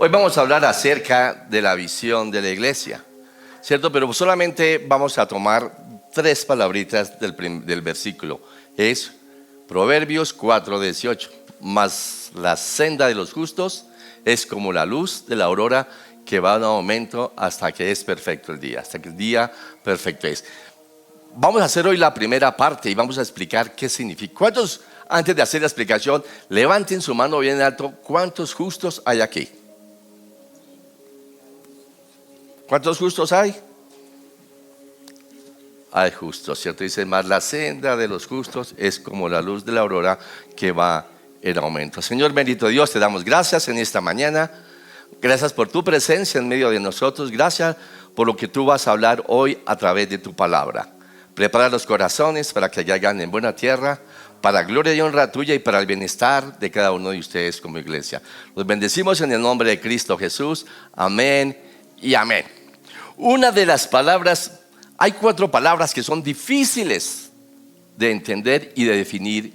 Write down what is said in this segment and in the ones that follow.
Hoy vamos a hablar acerca de la visión de la iglesia, ¿cierto? Pero solamente vamos a tomar 3 palabritas del versículo. Es Proverbios 4:18. Mas la senda de los justos es como la luz de la aurora que va en aumento hasta que es perfecto el día, hasta que el día perfecto es. Vamos a hacer hoy la primera parte y vamos a explicar qué significa. ¿Cuántos, antes de hacer la explicación, levanten su mano bien alto? ¿Cuántos justos hay aquí? ¿Cuántos justos hay? Hay justos, ¿cierto? Dice, más la senda de los justos es como la luz de la aurora que va en aumento. Señor bendito Dios, te damos gracias en esta mañana. Gracias por tu presencia en medio de nosotros. Gracias por lo que tú vas a hablar hoy a través de tu palabra. Prepara los corazones para que hagan en buena tierra, para gloria y honra tuya y para el bienestar de cada uno de ustedes como iglesia. Los bendecimos en el nombre de Cristo Jesús. Amén y amén. Una de las palabras, hay 4 palabras que son difíciles de entender y de definir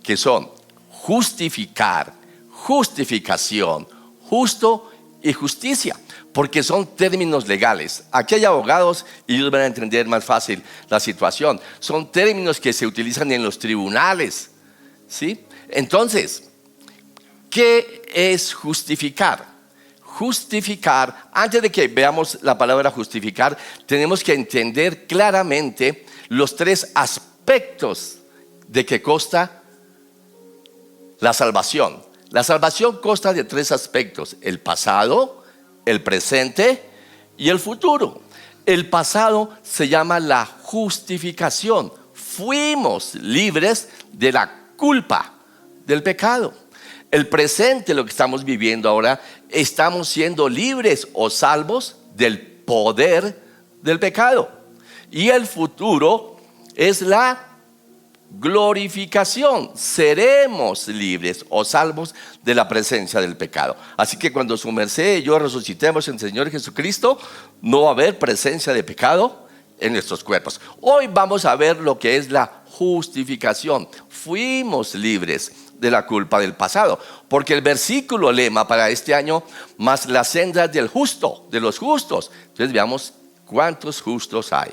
que son justificar, justificación, justo y justicia, porque son términos legales. Aquí hay abogados y ellos van a entender más fácil la situación. Son términos que se utilizan en los tribunales, ¿sí? Entonces, ¿qué es justificar? Justificar, antes de que veamos la palabra justificar, tenemos que entender claramente los 3 aspectos de que consta la salvación. La salvación consta de 3 aspectos: el pasado, el presente y el futuro. El pasado se llama la justificación. Fuimos libres de la culpa del pecado. El presente, lo que estamos viviendo ahora, estamos siendo libres o salvos del poder del pecado. Y el futuro es la glorificación. Seremos libres o salvos de la presencia del pecado. Así que cuando su merced y yo resucitemos en el Señor Jesucristo, no va a haber presencia de pecado en nuestros cuerpos. Hoy vamos a ver lo que es la justificación. Fuimos libres de la culpa del pasado, porque el versículo lema para este año, más la senda del justo, de los justos. Entonces veamos cuántos justos hay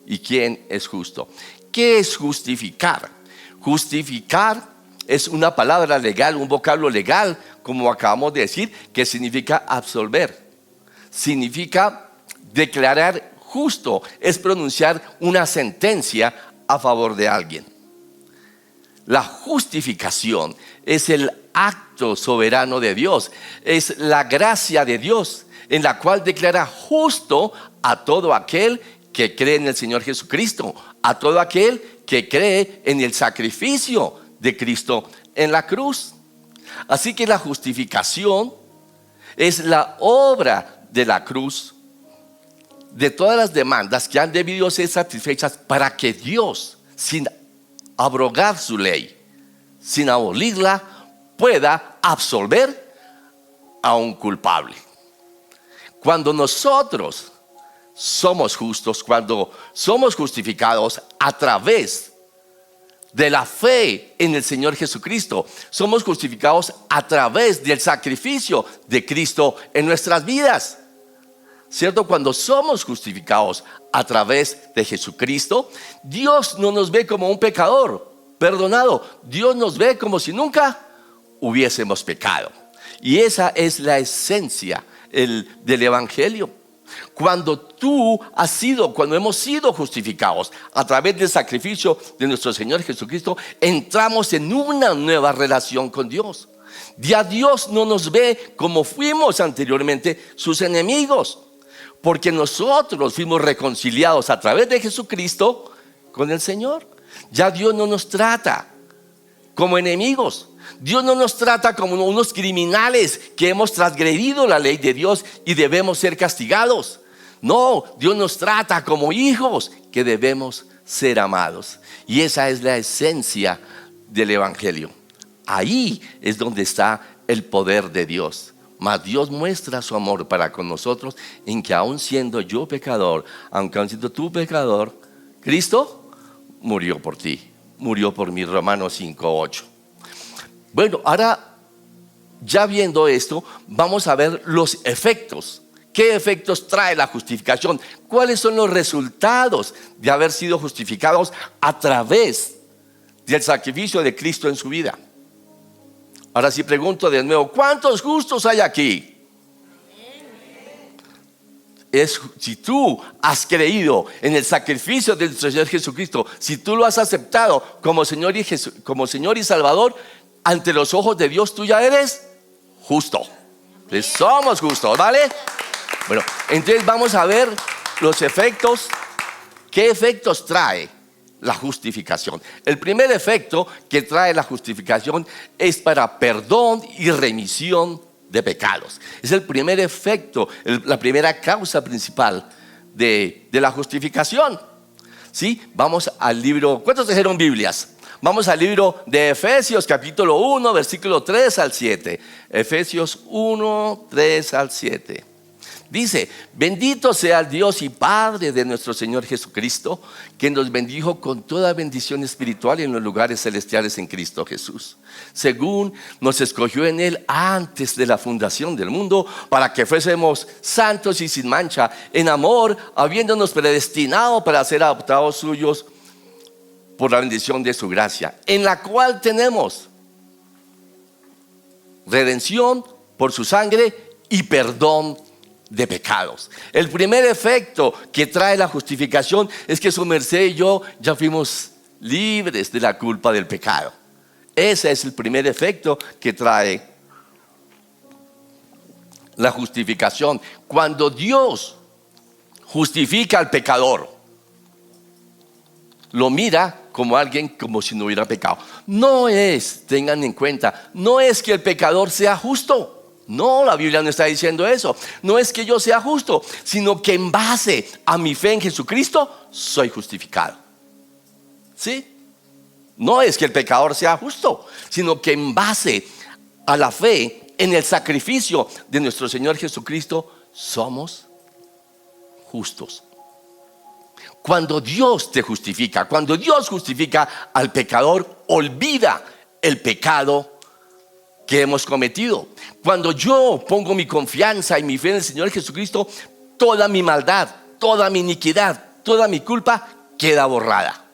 y quién es justo. ¿Qué es justificar? Justificar es una palabra legal, un vocablo legal, como acabamos de decir, que significa absolver. Significa declarar justo, es pronunciar una sentencia a favor de alguien. La justificación es el acto soberano de Dios, es la gracia de Dios en la cual declara justo a todo aquel que cree en el Señor Jesucristo, a todo aquel que cree en el sacrificio de Cristo en la cruz. Así que la justificación es la obra de la cruz de todas las demandas que han debido ser satisfechas para que Dios, sin abrogar su ley, sin abolirla, pueda absolver a un culpable. Cuando nosotros somos justos, cuando somos justificados a través de la fe en el Señor Jesucristo, somos justificados a través del sacrificio de Cristo en nuestras vidas, ¿cierto? Cuando somos justificados a través de Jesucristo, Dios no nos ve como un pecador perdonado. Dios nos ve como si nunca hubiésemos pecado. Y esa es la esencia del Evangelio. Cuando hemos sido justificados a través del sacrificio de nuestro Señor Jesucristo, entramos en una nueva relación con Dios. Ya Dios no nos ve como fuimos anteriormente sus enemigos, porque nosotros fuimos reconciliados a través de Jesucristo con el Señor. Ya Dios no nos trata como enemigos. Dios no nos trata como unos criminales que hemos transgredido la ley de Dios y debemos ser castigados. No, Dios nos trata como hijos que debemos ser amados. Y esa es la esencia del Evangelio. Ahí es donde está el poder de Dios. Mas Dios muestra su amor para con nosotros en que aun siendo yo pecador, aunque aun siendo tú pecador, Cristo murió por ti, murió por mí. Romanos 5:8. Bueno, ahora ya viendo esto, vamos a ver los efectos. ¿Qué efectos trae la justificación? ¿Cuáles son los resultados de haber sido justificados a través del sacrificio de Cristo en su vida? Ahora sí pregunto de nuevo, ¿cuántos justos hay aquí? Si tú has creído en el sacrificio de nuestro Señor Jesucristo, si tú lo has aceptado como Señor y Salvador, ante los ojos de Dios tú ya eres justo. Entonces, somos justos, ¿vale? Bueno, entonces vamos a ver los efectos. ¿Qué efectos trae la justificación? El primer efecto que trae la justificación es para perdón y remisión de pecados. Es el primer efecto, la primera causa principal de la justificación. ¿Sí? Vamos al libro. ¿Cuántos trajeron Biblias? Vamos al libro de Efesios, capítulo 1, versículo 3 al 7. Efesios 1, 3 al 7. Dice: bendito sea el Dios y Padre de nuestro Señor Jesucristo, que nos bendijo con toda bendición espiritual en los lugares celestiales en Cristo Jesús, según nos escogió en Él antes de la fundación del mundo, para que fuésemos santos y sin mancha en amor, habiéndonos predestinado para ser adoptados suyos por la bendición de su gracia, en la cual tenemos redención por su sangre y perdón de pecados. El primer efecto que trae la justificación es que su merced y yo ya fuimos libres de la culpa del pecado. Ese es el primer efecto que trae la justificación. Cuando Dios justifica al pecador, lo mira como alguien como si no hubiera pecado. No es, tengan en cuenta, no es que el pecador sea justo. No, la Biblia no está diciendo eso. No es que yo sea justo, sino que en base a mi fe en Jesucristo soy justificado. ¿Sí? No es que el pecador sea justo, sino que en base a la fe en el sacrificio de nuestro Señor Jesucristo somos justos. Cuando Dios te justifica, cuando Dios justifica al pecador, olvida el pecado que hemos cometido. Cuando yo pongo mi confianza y mi fe en el Señor Jesucristo, toda mi maldad, toda mi iniquidad, toda mi culpa queda borrada.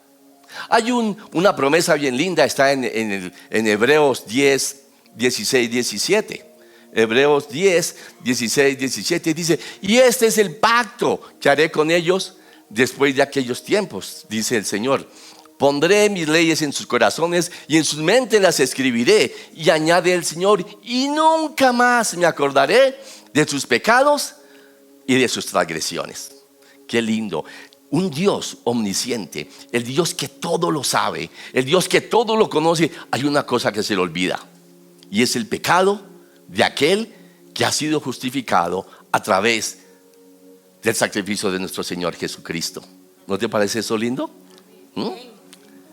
Hay una promesa bien linda, está en Hebreos 10, 16, 17. Hebreos 10, 16, 17 dice: y este es el pacto que haré con ellos después de aquellos tiempos, dice el Señor. Pondré mis leyes en sus corazones y en sus mentes las escribiré. Y añade el Señor: y nunca más me acordaré de sus pecados y de sus transgresiones. Qué lindo. Un Dios omnisciente, el Dios que todo lo sabe, el Dios que todo lo conoce. Hay una cosa que se le olvida, y es el pecado de aquel que ha sido justificado a través del sacrificio de nuestro Señor Jesucristo. ¿No te parece eso lindo?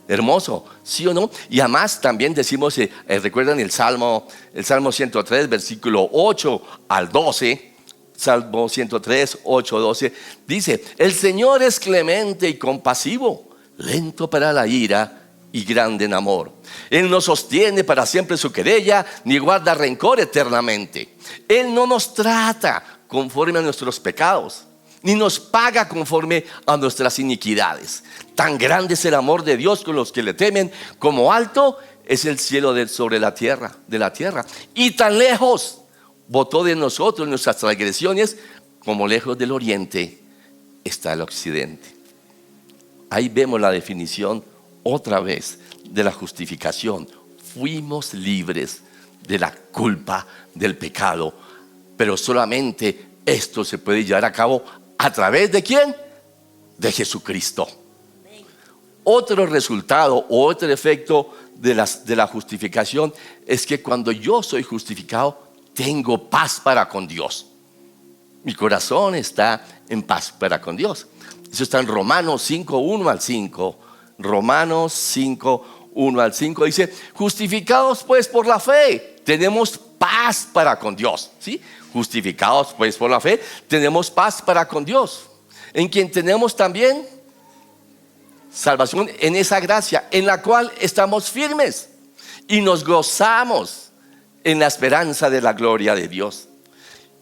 Hermoso, ¿sí o no? Y además también decimos, recuerdan el Salmo 103, versículo 8 al 12. Salmo 103, 8, 12. Dice: el Señor es clemente y compasivo, lento para la ira y grande en amor. Él no sostiene para siempre su querella, ni guarda rencor eternamente. Él no nos trata conforme a nuestros pecados, ni nos paga conforme a nuestras iniquidades. Tan grande es el amor de Dios con los que le temen, como alto es el cielo sobre la tierra, y tan lejos botó de nosotros nuestras transgresiones, como lejos del oriente está el occidente. Ahí vemos la definición otra vez de la justificación. Fuimos libres de la culpa del pecado, pero solamente esto se puede llevar a cabo ¿a través de quién? De Jesucristo. Otro resultado o otro efecto de la justificación es que cuando yo soy justificado, tengo paz para con Dios. Mi corazón está en paz para con Dios. Eso está en Romanos 5, 1 al 5. Romanos 5, 1 al 5 dice: justificados pues por la fe, tenemos paz para con Dios. ¿Sí? Justificados pues por la fe, tenemos paz para con Dios, en quien tenemos también salvación en esa gracia en la cual estamos firmes y nos gozamos en la esperanza de la gloria de Dios.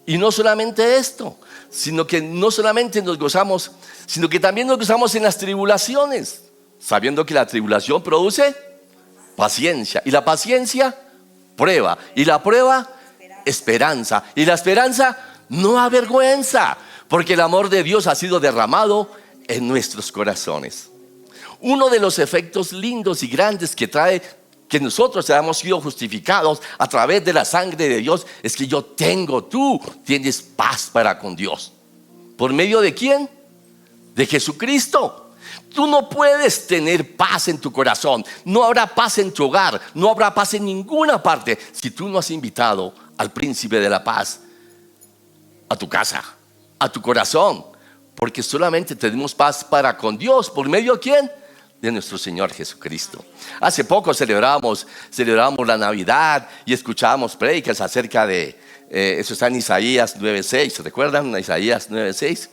Y no solamente esto, sino que no solamente nos gozamos, sino que también nos gozamos en las tribulaciones, sabiendo que la tribulación produce paciencia, y la paciencia, prueba, y la prueba, esperanza, y la esperanza no avergüenza, porque el amor de Dios ha sido derramado en nuestros corazones. Uno de los efectos lindos y grandes que trae que nosotros hayamos sido justificados a través de la sangre de Dios es que tú tienes paz para con Dios. ¿Por medio de quién? De Jesucristo. Tú no puedes tener paz en tu corazón, no habrá paz en tu hogar, no habrá paz en ninguna parte si tú no has invitado al príncipe de la paz a tu casa, a tu corazón, porque solamente tenemos paz para con Dios. ¿Por medio de quién? De nuestro Señor Jesucristo. Hace poco celebramos la Navidad y escuchábamos prédicas acerca de eso. Está en Isaías 9:6. ¿Recuerdan Isaías 9:6?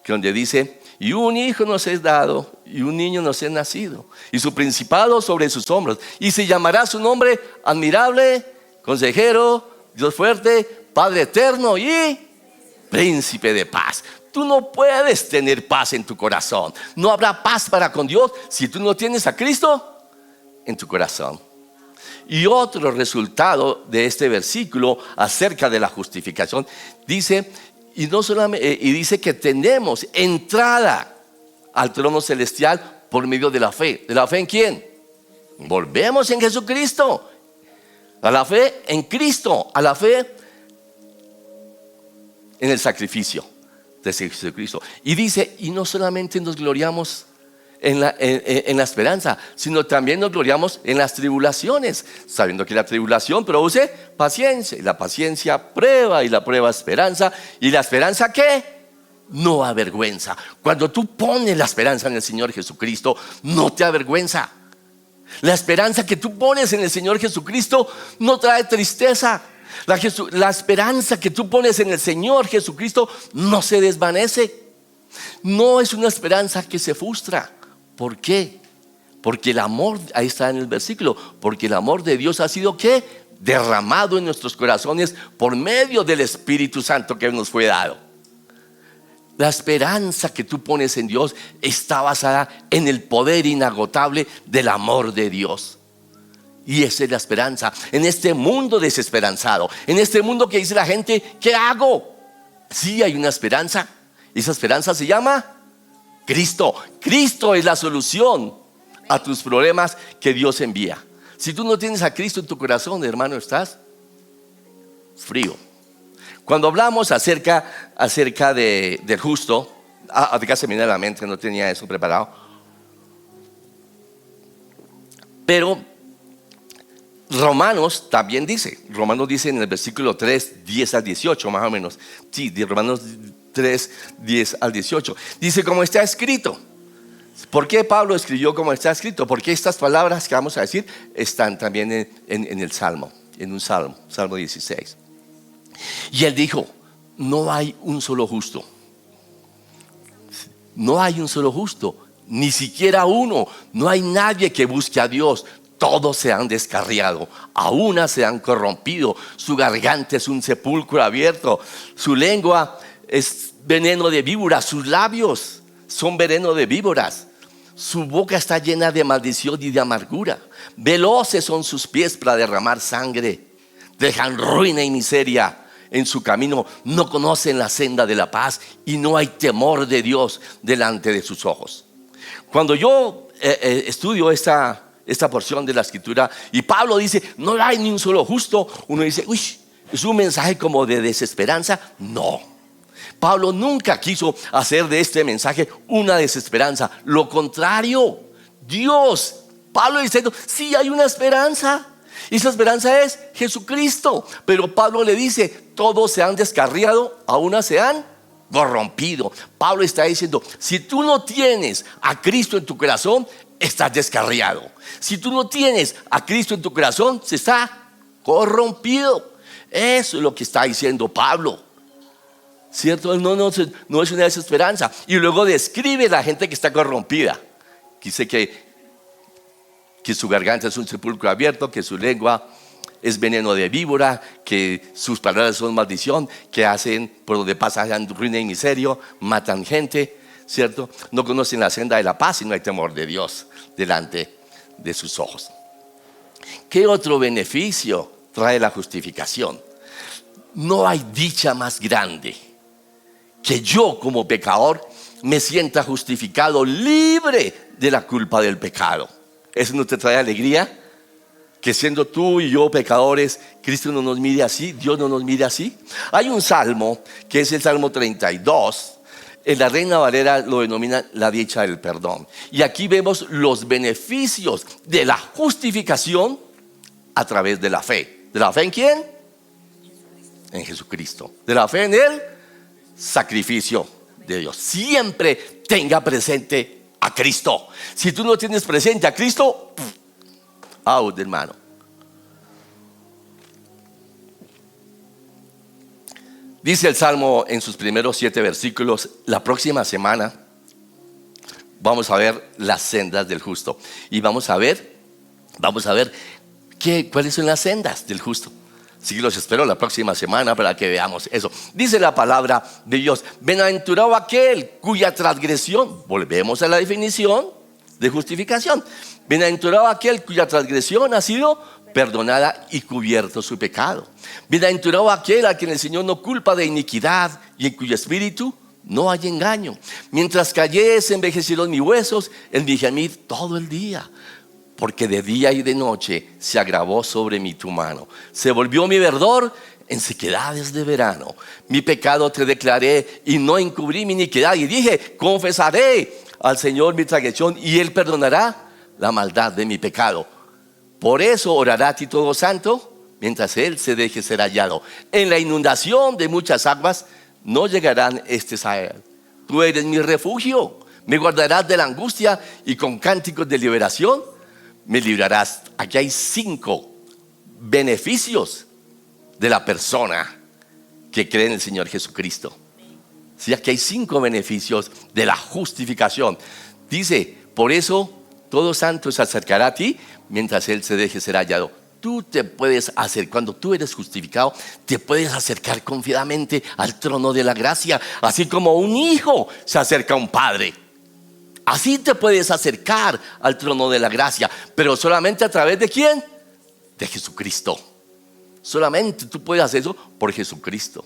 Donde dice: y un hijo nos es dado, y un niño nos es nacido, y su principado sobre sus hombros, y se llamará su nombre admirable, consejero, Dios fuerte, Padre eterno y príncipe de paz. Tú no puedes tener paz en tu corazón. No habrá paz para con Dios si tú no tienes a Cristo en tu corazón. Y otro resultado de este versículo acerca de la justificación dice, dice que tenemos entrada al trono celestial por medio de la fe. ¿De la fe en quién? Volvemos en Jesucristo. A la fe en Cristo, a la fe en el sacrificio de Jesucristo. Y dice, y no solamente nos gloriamos en la esperanza, sino también nos gloriamos en las tribulaciones, sabiendo que la tribulación produce paciencia, y la paciencia prueba, y la prueba esperanza, y la esperanza ¿qué? No avergüenza. Cuando tú pones la esperanza en el Señor Jesucristo, no te avergüenza. La esperanza que tú pones en el Señor Jesucristo no trae tristeza. La esperanza que tú pones en el Señor Jesucristo no se desvanece. No es una esperanza que se frustra. ¿Por qué? Porque el amor, ahí está en el versículo, porque el amor de Dios ha sido ¿qué? Derramado en nuestros corazones por medio del Espíritu Santo que nos fue dado. La esperanza que tú pones en Dios está basada en el poder inagotable del amor de Dios. Y esa es la esperanza en este mundo desesperanzado, en este mundo que dice la gente, ¿qué hago? Sí hay una esperanza. Esa esperanza se llama Cristo. Cristo es la solución a tus problemas que Dios envía. Si tú no tienes a Cristo en tu corazón, hermano, estás frío. Cuando hablamos acerca del justo, acá se me viene a la mente, no tenía eso preparado, pero Romanos dice en el versículo 3, 10 al 18 más o menos. Sí, de Romanos 3, 10 al 18. Dice como está escrito. ¿Por qué Pablo escribió como está escrito? Porque estas palabras que vamos a decir están también en el Salmo, en un Salmo 16. Y él dijo, no hay un solo justo. No hay un solo justo, ni siquiera uno. No hay nadie que busque a Dios. Todos se han descarriado, a una se han corrompido. Su garganta es un sepulcro abierto, su lengua es veneno de víboras, sus labios son veneno de víboras, su boca está llena de maldición y de amargura. Veloces son sus pies para derramar sangre, dejan ruina y miseria en su camino, no conocen la senda de la paz y no hay temor de Dios delante de sus ojos. Cuando yo estudio esta porción de la escritura y Pablo dice no hay ni un solo justo, uno dice uy, es un mensaje como de desesperanza. No, Pablo nunca quiso hacer de este mensaje una desesperanza, lo contrario. Pablo diciendo sí hay una esperanza, y esa esperanza es Jesucristo. Pero Pablo le dice todos se han descarriado, a una se han corrompido. Pablo está diciendo si tú no tienes a Cristo en tu corazón, estás descarriado. Si tú no tienes a Cristo en tu corazón, se está corrompido. Eso es lo que está diciendo Pablo, ¿cierto? No es una desesperanza. Y luego describe la gente que está corrompida. Dice que su garganta es un sepulcro abierto, que su lengua es veneno de víbora, que sus palabras son maldición, que hacen por donde pasan ruina y miseria, matan gente, ¿cierto? No conocen la senda de la paz y no hay temor de Dios delante de sus ojos. ¿Qué otro beneficio trae la justificación? No hay dicha más grande que yo como pecador me sienta justificado, libre de la culpa del pecado. ¿Eso no te trae alegría? Que siendo tú y yo pecadores, Cristo no nos mire así, Dios no nos mire así. Hay un salmo que es el Salmo 32. En la Reina Valera lo denomina la dicha del perdón. Y aquí vemos los beneficios de la justificación a través de la fe. ¿De la fe en quién? En Jesucristo. De la fe en el sacrificio de Dios. Siempre tenga presente a Cristo. Si tú no tienes presente a Cristo, out, hermano. Dice el Salmo en sus primeros 7 versículos: la próxima semana vamos a ver las sendas del justo. Y vamos a ver cuáles son las sendas del justo. Así que los espero la próxima semana para que veamos eso. Dice la palabra de Dios: bienaventurado aquel cuya transgresión, volvemos a la definición de justificación, bienaventurado aquel cuya transgresión ha sido perdonada y cubierto su pecado. Bienaventurado aquel a quien el Señor no culpa de iniquidad y en cuyo espíritu no hay engaño. Mientras callé se envejecieron mis huesos en mi gemir todo el día, porque de día y de noche se agravó sobre mí tu mano. Se volvió mi verdor en sequedades de verano. Mi pecado te declaré y no encubrí mi iniquidad. Y dije: confesaré al Señor mi transgresión y Él perdonará la maldad de mi pecado. Por eso orará a ti todo santo, mientras Él se deje ser hallado. En la inundación de muchas aguas no llegarán estos a Él. Tú eres mi refugio, me guardarás de la angustia y con cánticos de liberación me librarás. Aquí hay 5 beneficios de la persona que cree en el Señor Jesucristo. Sí, aquí hay 5 beneficios de la justificación. Dice: por eso todo santo se acercará a ti mientras Él se deje ser hallado. Tú te puedes hacer, cuando tú eres justificado, te puedes acercar confiadamente al trono de la gracia, así como un hijo se acerca a un padre. Así te puedes acercar al trono de la gracia, pero solamente a través de ¿quién? De Jesucristo. Solamente tú puedes hacer eso por Jesucristo.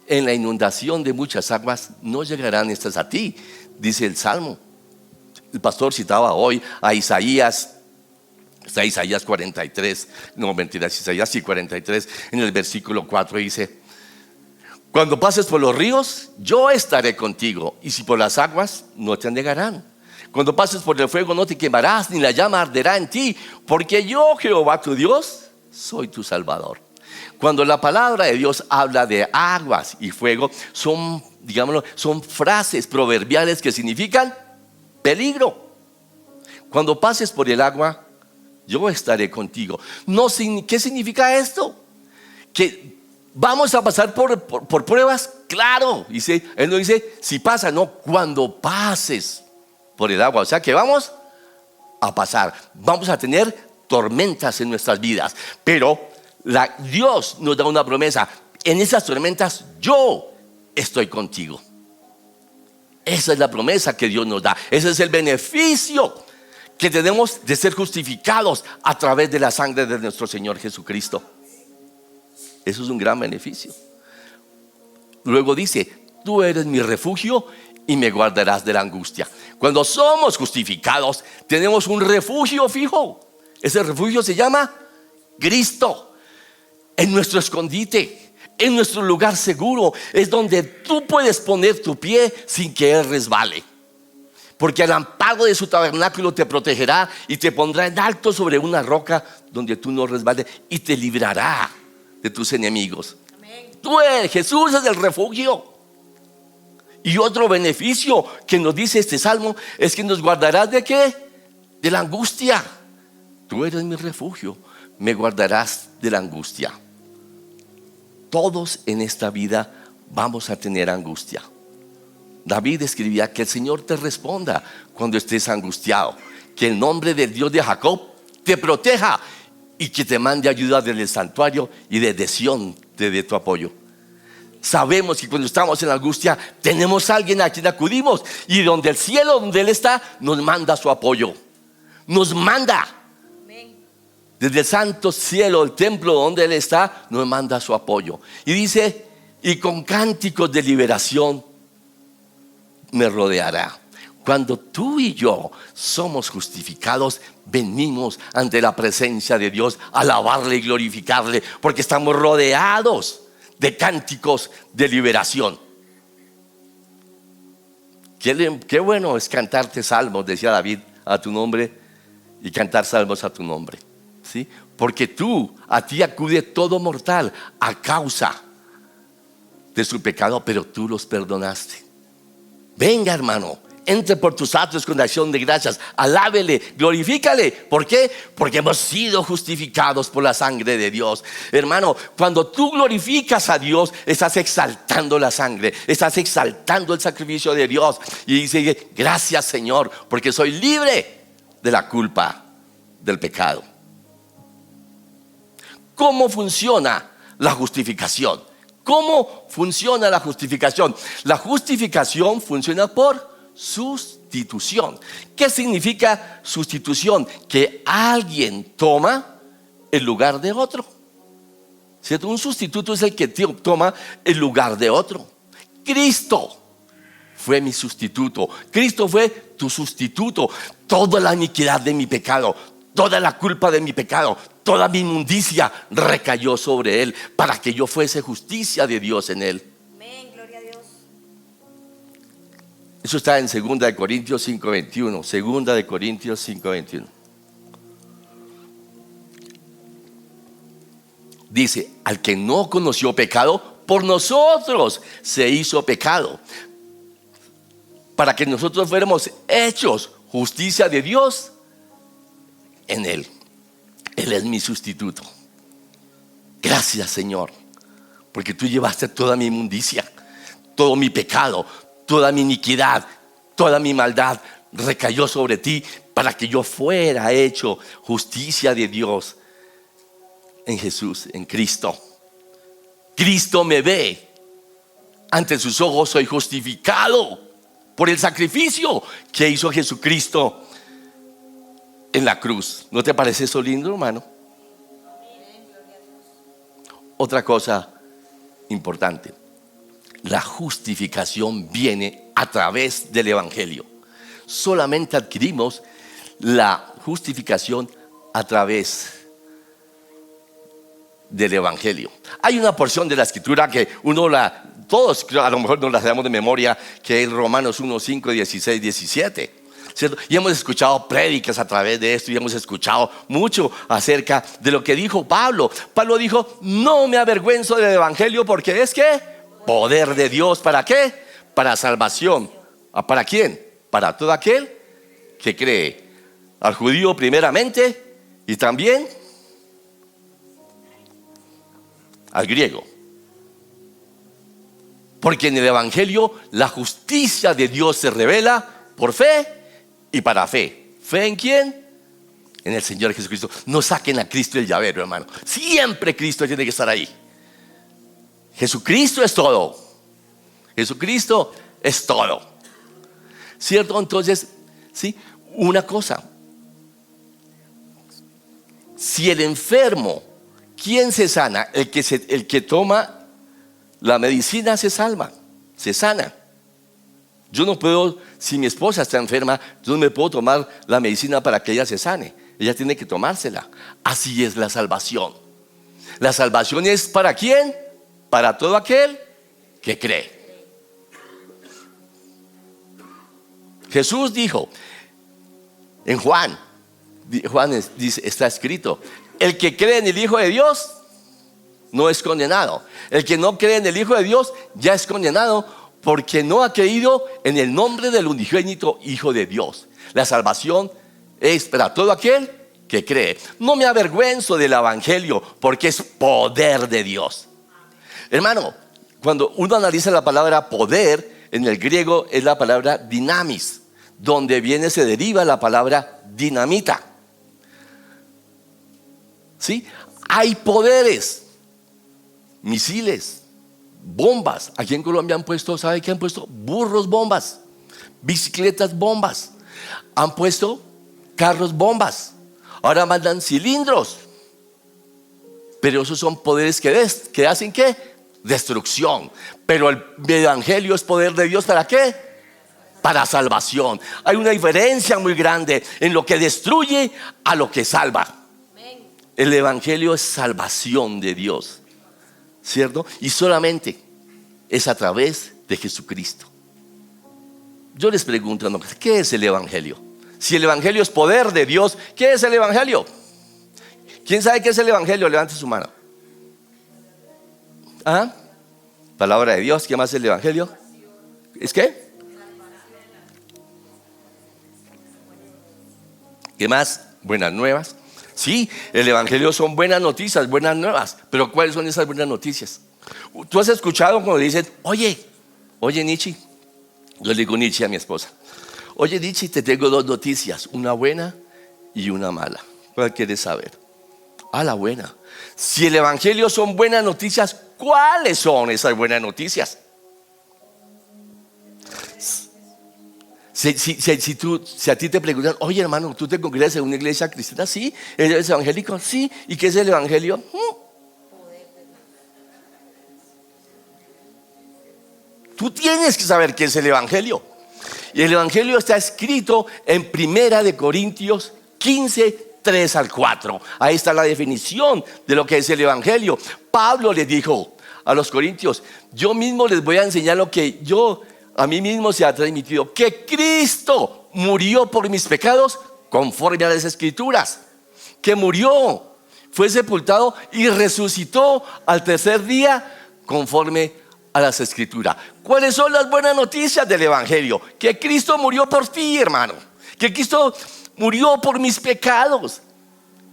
En la inundación de muchas aguas no llegarán estas a ti, dice el Salmo. El pastor citaba hoy a Isaías. Está Isaías 43, no mentiras, Isaías 43, en el versículo 4 dice: cuando pases por los ríos, yo estaré contigo, y si por las aguas, no te anegarán. Cuando pases por el fuego, no te quemarás, ni la llama arderá en ti, porque yo, Jehová tu Dios, soy tu Salvador. Cuando la palabra de Dios habla de aguas y fuego, son, digámoslo, son frases proverbiales que significan peligro. Cuando pases por el agua, yo estaré contigo. ¿Qué significa esto? Que vamos a pasar por pruebas, claro. Dice, él no dice si pasa, no, cuando pases por el agua. O sea que vamos a pasar, vamos a tener tormentas en nuestras vidas. Pero Dios nos da una promesa: en esas tormentas yo estoy contigo. Esa es la promesa que Dios nos da. Ese es el beneficio que tenemos de ser justificados a través de la sangre de nuestro Señor Jesucristo. Eso es un gran beneficio. Luego dice: tú eres mi refugio y me guardarás de la angustia. Cuando somos justificados, tenemos un refugio fijo. Ese refugio se llama Cristo. En nuestro escondite, en nuestro lugar seguro, es donde tú puedes poner tu pie sin que Él resbale. Porque al amparo de su tabernáculo te protegerá y te pondrá en alto sobre una roca donde tú no resbales, y te librará de tus enemigos. Amén. Jesús es el refugio. Y otro beneficio que nos dice este salmo es que nos guardarás ¿de qué? De la angustia. Tú eres mi refugio, me guardarás de la angustia. Todos en esta vida vamos a tener angustia. David escribía: que el Señor te responda cuando estés angustiado, que el nombre del Dios de Jacob te proteja y que te mande ayuda desde el santuario y desde Sión te dé tu apoyo. Sabemos que cuando estamos en la angustia tenemos a alguien a quien acudimos, y donde el cielo, donde Él está, nos manda su apoyo. Nos manda. Desde el santo cielo, el templo donde Él está, nos manda su apoyo. Y dice, y con cánticos de liberación me rodeará. Cuando tú y yo somos justificados, venimos ante la presencia de Dios a alabarle y glorificarle, porque estamos rodeados de cánticos de liberación. Qué bueno es cantarte salmos, decía David, a tu nombre, y cantar salmos a tu nombre, ¿sí? Porque a ti acude todo mortal a causa de su pecado, pero tú los perdonaste. Venga, hermano, entre por tus atrios con acción de gracias, alábele, glorifícale. ¿Por qué? Porque hemos sido justificados por la sangre de Dios. Hermano, cuando tú glorificas a Dios, estás exaltando la sangre, estás exaltando el sacrificio de Dios. Y dice, gracias Señor, porque soy libre de la culpa del pecado. ¿Cómo funciona la justificación? ¿Cómo funciona la justificación? La justificación funciona por sustitución. ¿Qué significa sustitución? Que alguien toma el lugar de otro, ¿cierto? Un sustituto es el que toma el lugar de otro. Cristo fue mi sustituto. Cristo fue tu sustituto. Toda la iniquidad de mi pecado, toda la culpa de mi pecado, toda mi inmundicia recayó sobre Él, para que yo fuese justicia de Dios en Él. Eso está en 2 Corintios 5:21. 2 Corintios 5:21. Dice, al que no conoció pecado, por nosotros se hizo pecado, para que nosotros fuéramos hechos justicia de Dios en Él. Él es mi sustituto. Gracias, Señor, porque tú llevaste toda mi inmundicia, todo mi pecado, toda mi iniquidad, toda mi maldad recayó sobre ti, para que yo fuera hecho justicia de Dios en Jesús, en Cristo. Cristo me ve. Ante sus ojos soy justificado por el sacrificio que hizo Jesucristo en la cruz. ¿No te parece eso lindo, hermano? Otra cosa importante: la justificación viene a través del Evangelio. Solamente adquirimos la justificación a través del Evangelio. Hay una porción de la Escritura que todos a lo mejor nos la sabemos de memoria, que es Romanos 1, 5, 16, 17, ¿cierto? Y hemos escuchado prédicas a través de esto, y hemos escuchado mucho acerca de lo que dijo Pablo. Pablo dijo, no me avergüenzo del Evangelio, porque es que poder de Dios. ¿Para qué? Para salvación. ¿Para quién? Para todo aquel que cree. Al judío primeramente, y también al griego. Porque en el Evangelio la justicia de Dios se revela por fe y para fe. ¿Fe en quién? En el Señor Jesucristo. No saquen a Cristo del llavero, hermano. Siempre Cristo tiene que estar ahí. Jesucristo es todo. Jesucristo es todo. ¿Cierto? Entonces, ¿sí? Una cosa. Si el enfermo, ¿quién se sana? El que toma la medicina se sana. Yo no puedo, si mi esposa está enferma, yo no me puedo tomar la medicina para que ella se sane. Ella tiene que tomársela. Así es la salvación. La salvación es ¿para quién? Para todo aquel que cree. Jesús dijo en Juan dice, está escrito, el que cree en el Hijo de Dios no es condenado. El que no cree en el Hijo de Dios ya es condenado, porque no ha creído en el nombre del unigénito Hijo de Dios. La salvación es para todo aquel que cree. No me avergüenzo del Evangelio, porque es poder de Dios. Hermano, cuando uno analiza la palabra poder, en el griego es la palabra dinamis, donde se deriva la palabra dinamita. ¿Sí? Hay poderes, misiles, bombas. Aquí en Colombia han puesto, ¿sabe qué han puesto? Burros bombas, bicicletas bombas, han puesto carros bombas. Ahora mandan cilindros. Pero esos son poderes que hacen ¿qué? Destrucción. Pero el evangelio es poder de Dios, ¿para qué? Para salvación. Hay una diferencia muy grande en lo que destruye a lo que salva. El evangelio es salvación de Dios, ¿cierto? Y solamente es a través de Jesucristo. Yo les pregunto, ¿no? ¿Qué es el evangelio? Si el evangelio es poder de Dios, ¿qué es el evangelio? ¿Quién sabe qué es el evangelio? Levante su mano. ¿Ah? Palabra de Dios. ¿Qué más es el evangelio? ¿Es qué? ¿Qué más? Buenas nuevas. Sí, el evangelio son buenas noticias, buenas nuevas. Pero ¿cuáles son esas buenas noticias? Tú has escuchado cuando dicen, oye Nietzsche. Yo le digo Nietzsche a mi esposa. Oye Nietzsche, te tengo dos noticias, una buena y una mala. ¿Cuál quieres saber? La buena. Si el evangelio son buenas noticias, ¿cuáles son esas buenas noticias? Si a ti te preguntan, oye hermano, ¿tú te congregas en una iglesia cristiana? Sí. ¿Eres evangélico? Sí. ¿Y qué es el evangelio? Tú tienes que saber qué es el evangelio. Y el evangelio está escrito en 1 Corintios 15, 3 al 4. Ahí está la definición de lo que es el evangelio. Pablo les dijo a los corintios, yo mismo les voy a enseñar lo que a mí mismo se ha transmitido, que Cristo murió por mis pecados conforme a las escrituras, que murió, fue sepultado y resucitó al tercer día conforme a las escrituras. ¿Cuáles son las buenas noticias del evangelio? Que Cristo murió por ti, hermano, que Cristo murió por mis pecados,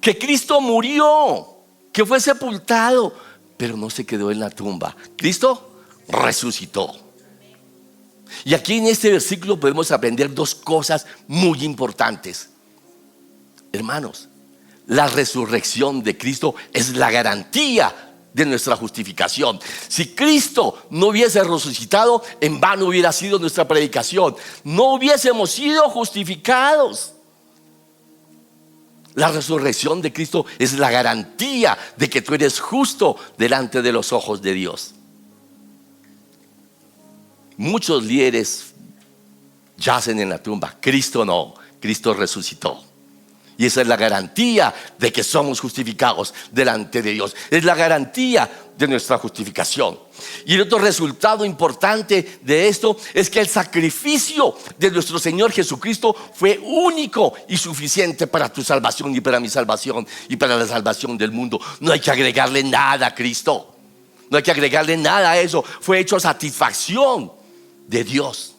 que Cristo murió, que fue sepultado, pero no se quedó en la tumba. Cristo resucitó. Y aquí en este versículo podemos aprender dos cosas muy importantes. Hermanos, la resurrección de Cristo es la garantía de nuestra justificación. Si Cristo no hubiese resucitado, en vano hubiera sido nuestra predicación. No hubiésemos sido justificados. La resurrección de Cristo es la garantía de que tú eres justo delante de los ojos de Dios. Muchos líderes yacen en la tumba. Cristo no, Cristo resucitó. Y esa es la garantía de que somos justificados delante de Dios. Es la garantía de nuestra justificación. Y el otro resultado importante de esto es que el sacrificio de nuestro Señor Jesucristo fue único y suficiente para tu salvación y para mi salvación y para la salvación del mundo. No hay que agregarle nada a Cristo. No hay que agregarle nada a eso. Fue hecho a satisfacción de Dios,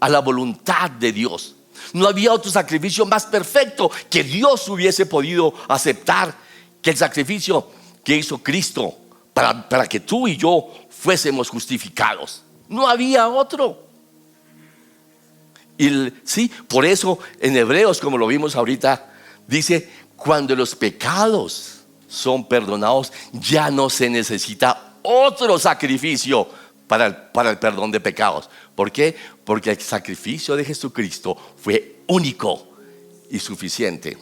a la voluntad de Dios. No había otro sacrificio más perfecto que Dios hubiese podido aceptar que el sacrificio que hizo Cristo para que tú y yo fuésemos justificados. No había otro. Sí, por eso en Hebreos, como lo vimos ahorita, dice, cuando los pecados son perdonados, ya no se necesita otro sacrificio para el perdón de pecados. ¿Por qué? Porque el sacrificio de Jesucristo fue único y suficiente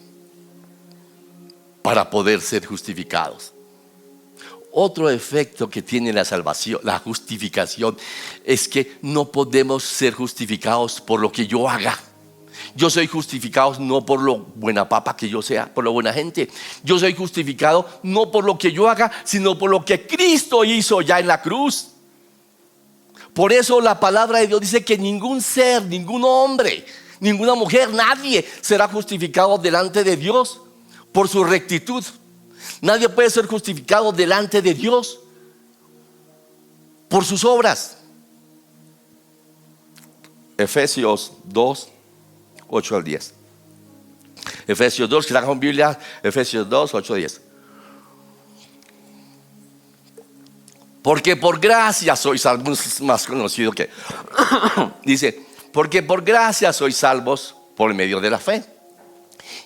para poder ser justificados. Otro efecto que tiene la salvación, la justificación, es que no podemos ser justificados por lo que yo haga. Yo soy justificado no por lo buena papa que yo sea, por lo buena gente. Yo soy justificado no por lo que yo haga, sino por lo que Cristo hizo ya en la cruz. Por eso la palabra de Dios dice que ningún ser, ningún hombre, ninguna mujer, nadie será justificado delante de Dios por su rectitud. Nadie puede ser justificado delante de Dios por sus obras. Efesios 2, 8 al 10. Efesios 2, que está con Biblia, Efesios 2, 8 al 10. Porque por gracia sois salvos, más conocido que dice, porque por gracia sois salvos por medio de la fe.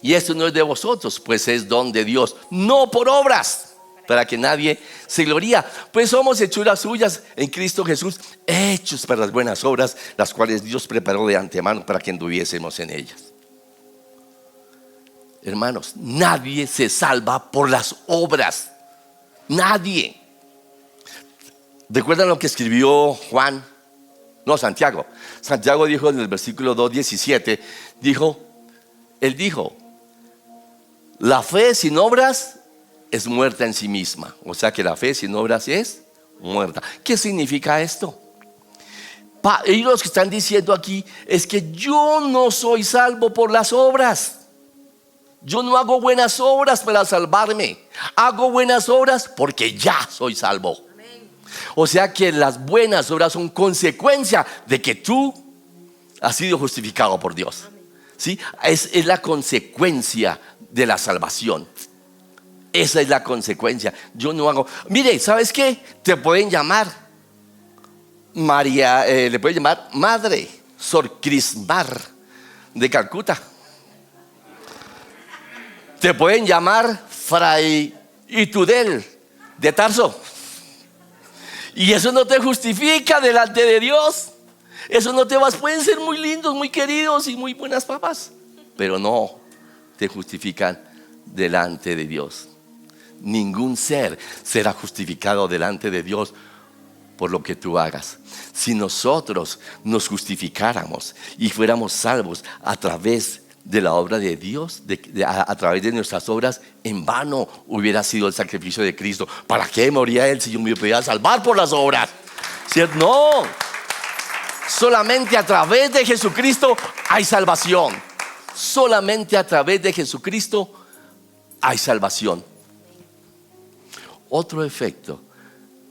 Y esto no es de vosotros, pues es don de Dios, no por obras, para que nadie se gloría. Pues somos hechuras suyas en Cristo Jesús, hechos para las buenas obras, las cuales Dios preparó de antemano para que anduviésemos en ellas. Hermanos, nadie se salva por las obras. Nadie. ¿Recuerdan lo que escribió Juan? No, Santiago. Santiago dijo en el versículo 2:17, él dijo, la fe sin obras es muerta en sí misma. O sea que la fe sin obras es muerta. ¿Qué significa esto? Ellos lo que están diciendo aquí es que yo no soy salvo por las obras. Yo no hago buenas obras para salvarme. Hago buenas obras porque ya soy salvo. O sea que las buenas obras son consecuencia de que tú has sido justificado por Dios. ¿Sí? Es la consecuencia de la salvación. Esa es la consecuencia. Yo no hago. Mire, ¿sabes qué? Te pueden llamar María, le pueden llamar Madre Sor Crismar de Calcuta. Te pueden llamar Fray Itudel de Tarso. Y eso no te justifica delante de Dios. Eso no te vas. Pueden ser muy lindos, muy queridos y muy buenas papas, pero no te justifican delante de Dios. Ningún ser será justificado delante de Dios por lo que tú hagas. Si nosotros nos justificáramos y fuéramos salvos a través de la obra de Dios, a través de nuestras obras, en vano hubiera sido el sacrificio de Cristo. ¿Para qué moría Él si yo me podía salvar por las obras? ¿Cierto? No. Solamente a través de Jesucristo hay salvación. Solamente a través de Jesucristo hay salvación. Otro efecto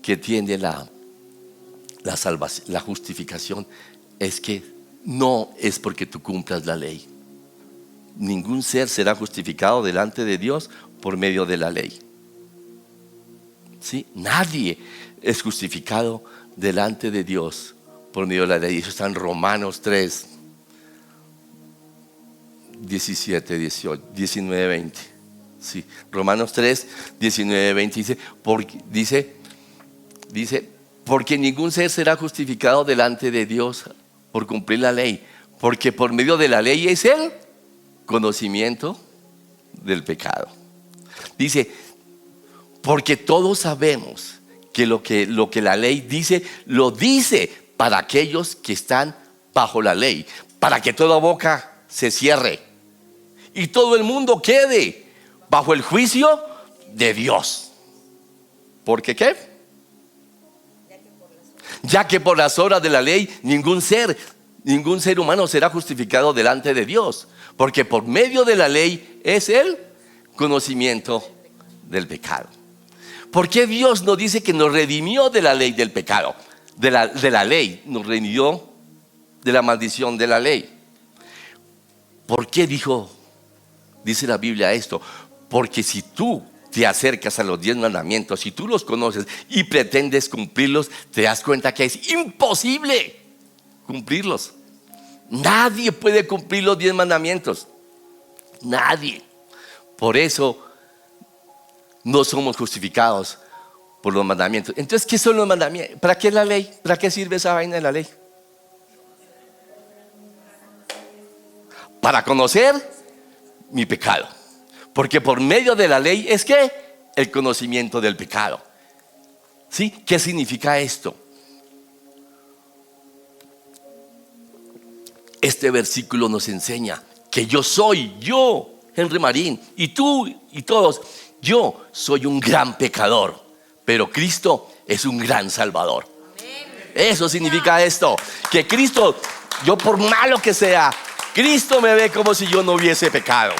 que tiene la salvación, la justificación, es que no es porque tú cumplas la ley. Ningún ser será justificado delante de Dios por medio de la ley. ¿Sí? Nadie es justificado delante de Dios por medio de la ley. Eso está en Romanos 3, 17, 18, 19, 20. Sí, Romanos 3, 19, 20 dice, porque ningún ser será justificado delante de Dios por cumplir la ley, porque por medio de la ley es el conocimiento del pecado. Dice, porque todos sabemos que lo que la ley dice, lo dice para aquellos que están bajo la ley, para que toda boca se cierre y todo el mundo quede bajo el juicio de Dios. ¿Por qué qué? Ya que por las obras de la ley ningún ser humano será justificado delante de Dios, porque por medio de la ley es el conocimiento del pecado. ¿Por qué Dios nos dice que nos redimió de la ley del pecado? De la ley, nos redimió de la maldición de la ley. ¿Por qué dice la Biblia esto? Porque si tú te acercas a los 10 mandamientos, si tú los conoces y pretendes cumplirlos, te das cuenta que es imposible cumplirlos. Nadie puede cumplir los 10 mandamientos. Nadie. Por eso no somos justificados por los mandamientos. Entonces, ¿qué son los mandamientos? ¿Para qué la ley? ¿Para qué sirve esa vaina de la ley? Para conocer mi pecado. Porque por medio de la ley es que el conocimiento del pecado. ¿Sí? ¿Qué significa esto? Este versículo nos enseña que yo, Henry Marín, y tú y todos, yo soy un gran pecador, pero Cristo es un gran salvador. Eso significa esto, que Cristo, yo por malo que sea, Cristo me ve como si yo no hubiese pecado.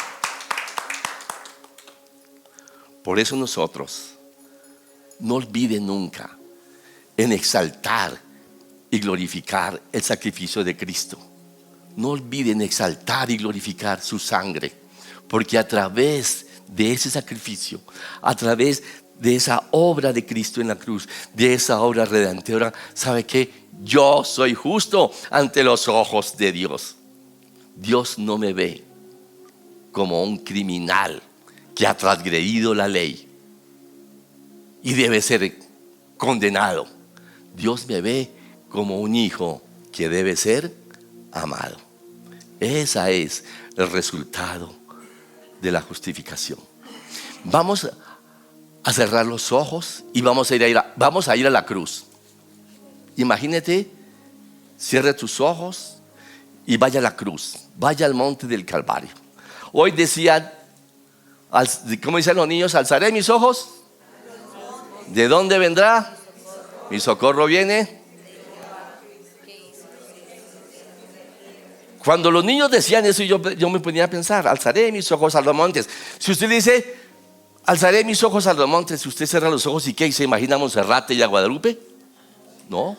Por eso nosotros, no olviden nunca en exaltar y glorificar el sacrificio de Cristo. No olviden exaltar y glorificar su sangre, porque a través de ese sacrificio, a través de esa obra de Cristo en la cruz, de esa obra redentora, ¿sabe qué? Yo soy justo ante los ojos de Dios. Dios no me ve como un criminal que ha transgredido la ley y debe ser condenado. Dios me ve como un hijo que debe ser amado. Ese es el resultado de la justificación. Vamos a cerrar los ojos y vamos a ir a la cruz. Imagínate, cierre tus ojos y vaya a la cruz, vaya al monte del Calvario. Hoy decían, ¿cómo dicen los niños? Alzaré mis ojos. ¿De dónde vendrá? Mi socorro viene. Cuando los niños decían eso, yo me ponía a pensar, alzaré mis ojos a los montes. Si usted le dice, alzaré mis ojos a los montes, si usted cierra los ojos y ¿qué? ¿Y se imagina a Monserrate y a Guadalupe? No.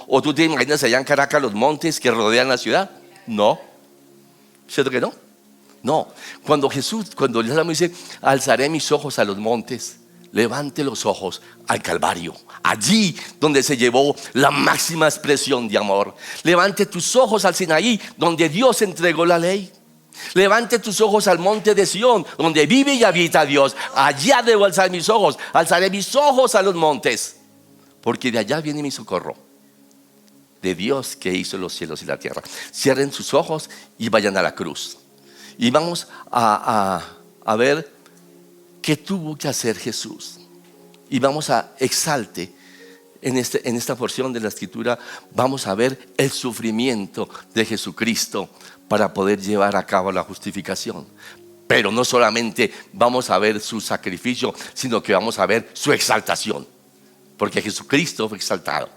¿O tú te imaginas allá en Caracas los montes que rodean la ciudad? No. ¿Cierto que no? No. Cuando el Salmo dice, alzaré mis ojos a los montes, levante los ojos al Calvario, allí donde se llevó la máxima expresión de amor. Levante tus ojos al Sinaí, donde Dios entregó la ley. Levante tus ojos al monte de Sión, donde vive y habita Dios. Allá debo alzar mis ojos. Alzaré mis ojos a los montes, porque de allá viene mi socorro, de Dios que hizo los cielos y la tierra. Cierren sus ojos y vayan a la cruz. Y vamos a ver qué tuvo que hacer Jesús. Y vamos a exalte en esta porción de la escritura. Vamos a ver el sufrimiento de Jesucristo para poder llevar a cabo la justificación. Pero no solamente vamos a ver su sacrificio, sino que vamos a ver su exaltación, porque Jesucristo fue exaltado.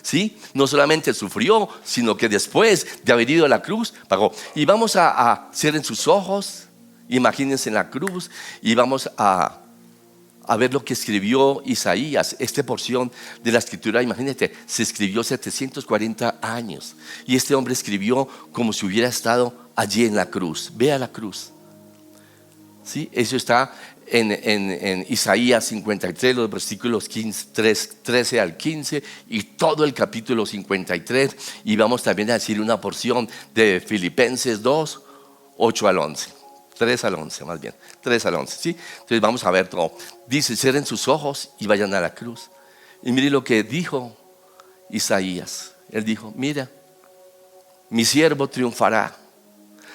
¿Sí? No solamente sufrió, sino que después de haber ido a la cruz pagó. Y vamos a cierren sus ojos, imagínense en la cruz, y vamos a ver lo que escribió Isaías. Esta porción de la escritura, imagínate, se escribió 740 años, y este hombre escribió como si hubiera estado allí en la cruz. Vea la cruz. ¿Sí? Eso está en Isaías 53, los versículos 13 al 15 y todo el capítulo 53. Y vamos también a decir una porción de Filipenses 2, 8 al 11. 3 al 11 más bien, 3 al 11, ¿sí? Entonces vamos a ver todo. Dice, cierren sus ojos y vayan a la cruz. Y mire lo que dijo Isaías. Él dijo, mira, mi siervo triunfará,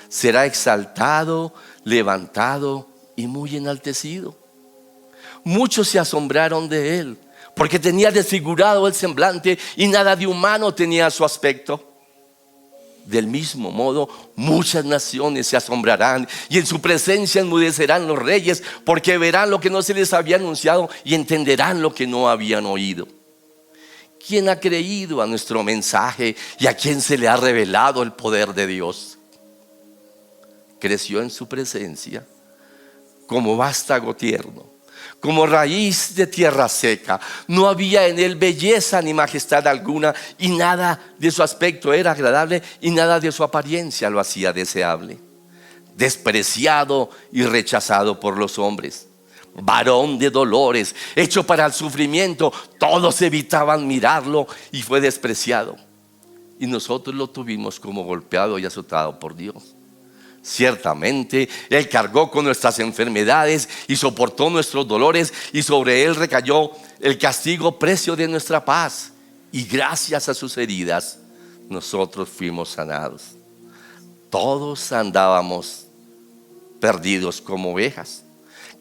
será exaltado, levantado y muy enaltecido. Muchos se asombraron de él, porque tenía desfigurado el semblante y nada de humano tenía su aspecto. Del mismo modo, muchas naciones se asombrarán y en su presencia enmudecerán los reyes, porque verán lo que no se les había anunciado y entenderán lo que no habían oído. ¿Quién ha creído a nuestro mensaje y a quién se le ha revelado el poder de Dios? Creció en su presencia como vástago tierno, como raíz de tierra seca. No había en él belleza ni majestad alguna, y nada de su aspecto era agradable, y nada de su apariencia lo hacía deseable. Despreciado y rechazado por los hombres, varón de dolores, hecho para el sufrimiento. Todos evitaban mirarlo y fue despreciado, y nosotros lo tuvimos como golpeado y azotado por Dios. Ciertamente él cargó con nuestras enfermedades y soportó nuestros dolores, y sobre él recayó el castigo, precio de nuestra paz, y gracias a sus heridas nosotros fuimos sanados. Todos andábamos perdidos como ovejas,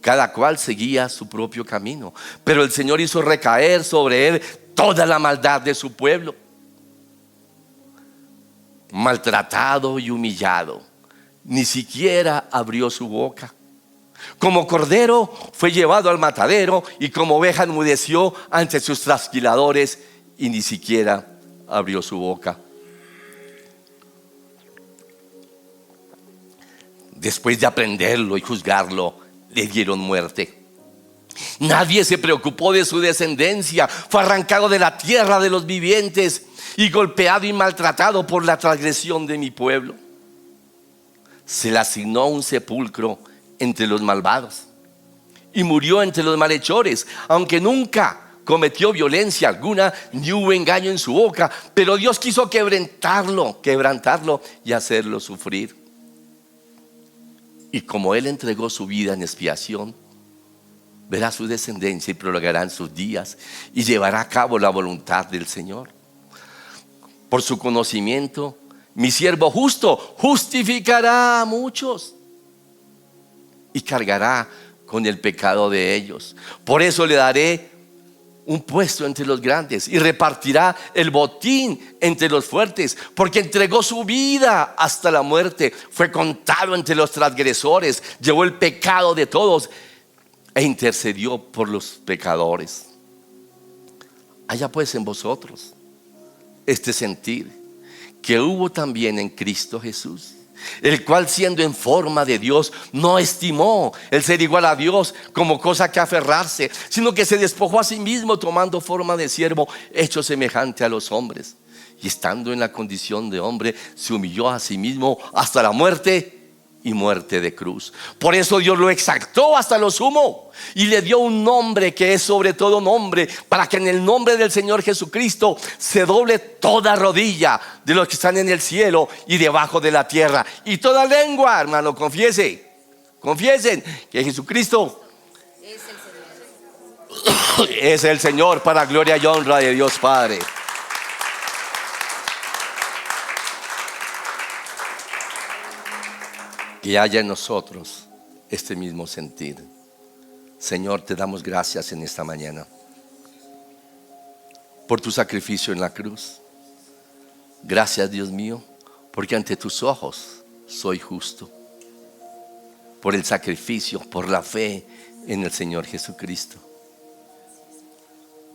cada cual seguía su propio camino, pero el Señor hizo recaer sobre él toda la maldad de su pueblo. Maltratado y humillado, ni siquiera abrió su boca. Como cordero fue llevado al matadero, y como oveja enmudeció ante sus trasquiladores, y ni siquiera abrió su boca. Después de aprenderlo y juzgarlo, le dieron muerte. Nadie se preocupó de su descendencia. Fue arrancado de la tierra de los vivientes y golpeado y maltratado por la transgresión de mi pueblo. Se le asignó un sepulcro entre los malvados y murió entre los malhechores, aunque nunca cometió violencia alguna, ni hubo engaño en su boca. Pero Dios quiso quebrantarlo y hacerlo sufrir. Y como Él entregó su vida en expiación, verá su descendencia y prolongarán sus días y llevará a cabo la voluntad del Señor. Por su conocimiento, mi siervo justo justificará a muchos y cargará con el pecado de ellos. Por eso le daré un puesto entre los grandes y repartirá el botín entre los fuertes, porque entregó su vida hasta la muerte, fue contado entre los transgresores, llevó el pecado de todos e intercedió por los pecadores. Haya pues en vosotros este sentir que hubo también en Cristo Jesús, el cual, siendo en forma de Dios, no estimó el ser igual a Dios como cosa que aferrarse, sino que se despojó a sí mismo, tomando forma de siervo, hecho semejante a los hombres, y estando en la condición de hombre, se humilló a sí mismo hasta la muerte y muerte de cruz. Por eso Dios lo exaltó hasta lo sumo y le dio un nombre que es sobre todo nombre, para que en el nombre del Señor Jesucristo se doble toda rodilla de los que están en el cielo y debajo de la tierra, y toda lengua, hermano, confiesen que Jesucristo es el Señor, para gloria y honra de Dios Padre. Que haya en nosotros este mismo sentir. Señor, te damos gracias en esta mañana por tu sacrificio en la cruz. Gracias, Dios mío, porque ante tus ojos soy justo. Por el sacrificio, por la fe en el Señor Jesucristo.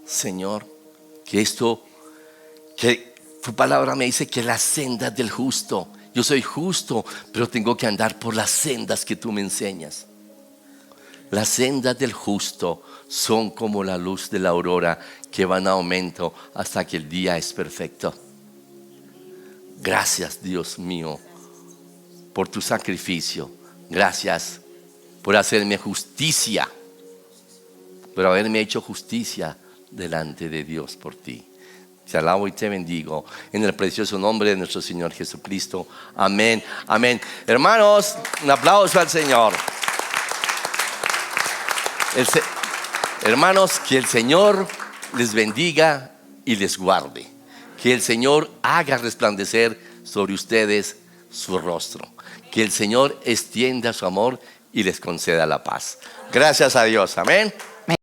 Señor, que tu palabra me dice que las sendas del justo, yo soy justo, pero tengo que andar por las sendas que tú me enseñas. Las sendas del justo son como la luz de la aurora, que van a aumento hasta que el día es perfecto. Gracias, Dios mío, por tu sacrificio. Gracias por hacerme justicia, por haberme hecho justicia delante de Dios por ti. Te alabo y te bendigo en el precioso nombre de nuestro Señor Jesucristo. Amén, amén. Hermanos, un aplauso al Señor. Hermanos, que el Señor les bendiga y les guarde. Que el Señor haga resplandecer sobre ustedes su rostro. Que el Señor extienda su amor y les conceda la paz. Gracias a Dios, amén.